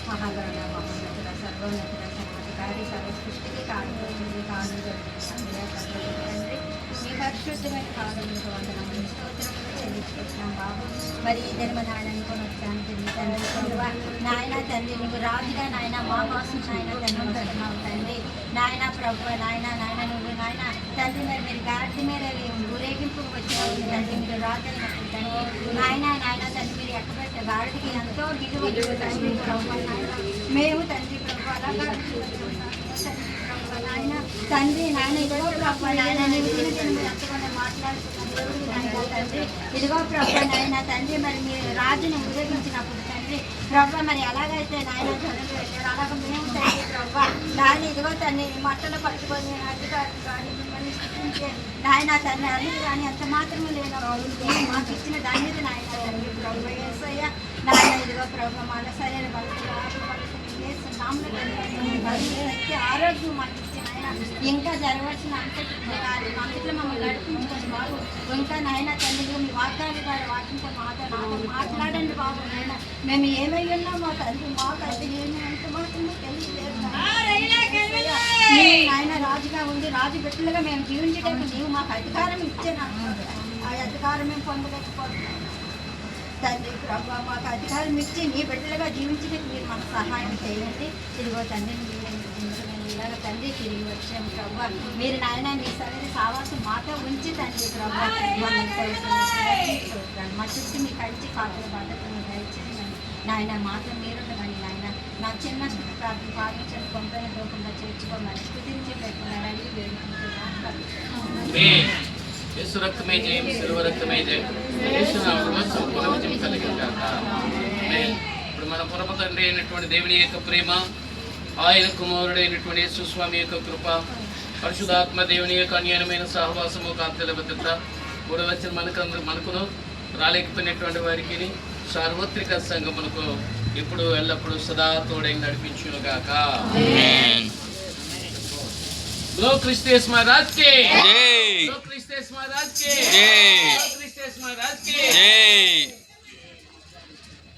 మహాగణ మహోన్నతుల సర్వోన్నతుల సర్వాధికారి సర్వసృష్టికి కారణం కాను తండ్రి మీ పరిశుద్ధమైన కారణంతో వందనములు స్తోత్రములు చెల్లించుకుంటున్నాం బాబు. మరి ఈ ధర్మనాయన అనుకుని వచ్చాను తండ్రి ప్రభువా నాయన తండ్రి నువ్వు రాజుగా నాయన మా కోసం నాయన తండ్రి పెడుతున్నావు తండ్రి నాయన ప్రభువ నాయన నువ్వు నాయన తండ్రి మరి మీరు గాడి మీద ఊరేగింపు వచ్చావు తండ్రి మీరు రాజు అయినప్పుడు తండ్రి నాయన తండ్రి మీరు ఎక్కబెట్టే గాడికి ఎంతో విలువ తండ్రి ప్రభు నాయన మేము తండ్రి ప్రభు అలాగా నాయన తండ్రి నాయన ఇదిగో ప్రభు నాయన ఎంతగానో మాట్లాడుతున్నాను నాయన తండ్రి ఇదిగో ప్రభు నాయన తండ్రి మరి మీరు రాజుని ఊరేగించినప్పుడు తండ్రి ప్రభు మరి ఎలాగైతే నాయన జనులు వెళ్ళారు అలాగ మేము తండ్రి ప్రభు నాయన ఇదిగో తండ్రి మట్టలు పట్టుకొని అధికారులు కానీ మిమ్మల్ని స్థితించే నాయన తండ్రి అది కానీ అంత మాత్రమే లేని మాకు ఇచ్చిన ధన్యత నాయన తండ్రి ప్రభు యేసయ్య నాయన ఇదిగో ప్రభు మన సరైన ఆరోగ్యం మనకి ఇచ్చిన ఆయన ఇంకా జరగవలసిన అంతట్లో మమ్మల్ని నడిపించుకోండి బాబు. ఇంకా నాయన తండ్రి మీ వాగ్దాలు గారు వాటితో నాతో మాట్లాడండి బాబు. నాయన మేము ఏమై ఉన్నామో తండ్రి మాకు అది ఏమి ఎంత మాత్రమో తెలియలేదు నాయన రాజుగా ఉంది రాజు బిడ్డలుగా మేము జీవించడానికి నీవు మాకు అధికారం ఇచ్చాను ఆ అధికారం మేము పొందలేకపోతున్నాం తండ్రి ప్రభు. మాకు అధికారం ఇచ్చి నీ బిడ్డలుగా జీవించడానికి మీరు మాకు సహాయం చేయండి. ఇదిగో తండ్రి ఇలాగ తండ్రి తిరిగి వచ్చాము ప్రభు. మీరు నాయన మీ సరైన సావాసం మాతో ఉంచి తండ్రి ప్రభు మా చుట్టూ మీ కంచి కాపుల బాధ్యతను దయచేయండి నాయన మాతో మీరుండగాని నాయన నా చిన్న ప్రార్థన పాటించండి కొంపైన పోకుండా చేర్చుకోమని స్థుతించి లేకుండా అడిగి వేడుకుంటున్నాను. యేసు రక్తమే జయం, శిలువ రక్తమే జయం. యేసు నామములో సంపూర్ణ విజయం కలిగింది గాక. ఇప్పుడు మన పరమ తండ్రి అయినటువంటి దేవుని యొక్క ప్రేమ, ఆయన కుమారుడైనటువంటి యేసు స్వామి యొక్క కృప, పరిశుద్ధాత్మ దేవుని యొక్క అన్యాయమైన సహవాసము, కాంతుల భద్రత కూడా వచ్చిన మనకును రాలేకపోయినటువంటి వారికి సార్వత్రిక సంఘమునకు ఇప్పుడు ఎల్లప్పుడూ సదా తోడై నడిపించును గాక. लो क्रिस्टेस महाराज के जय, लो क्रिस्टेस महाराज के जय, लो क्रिस्टेस महाराज के जय.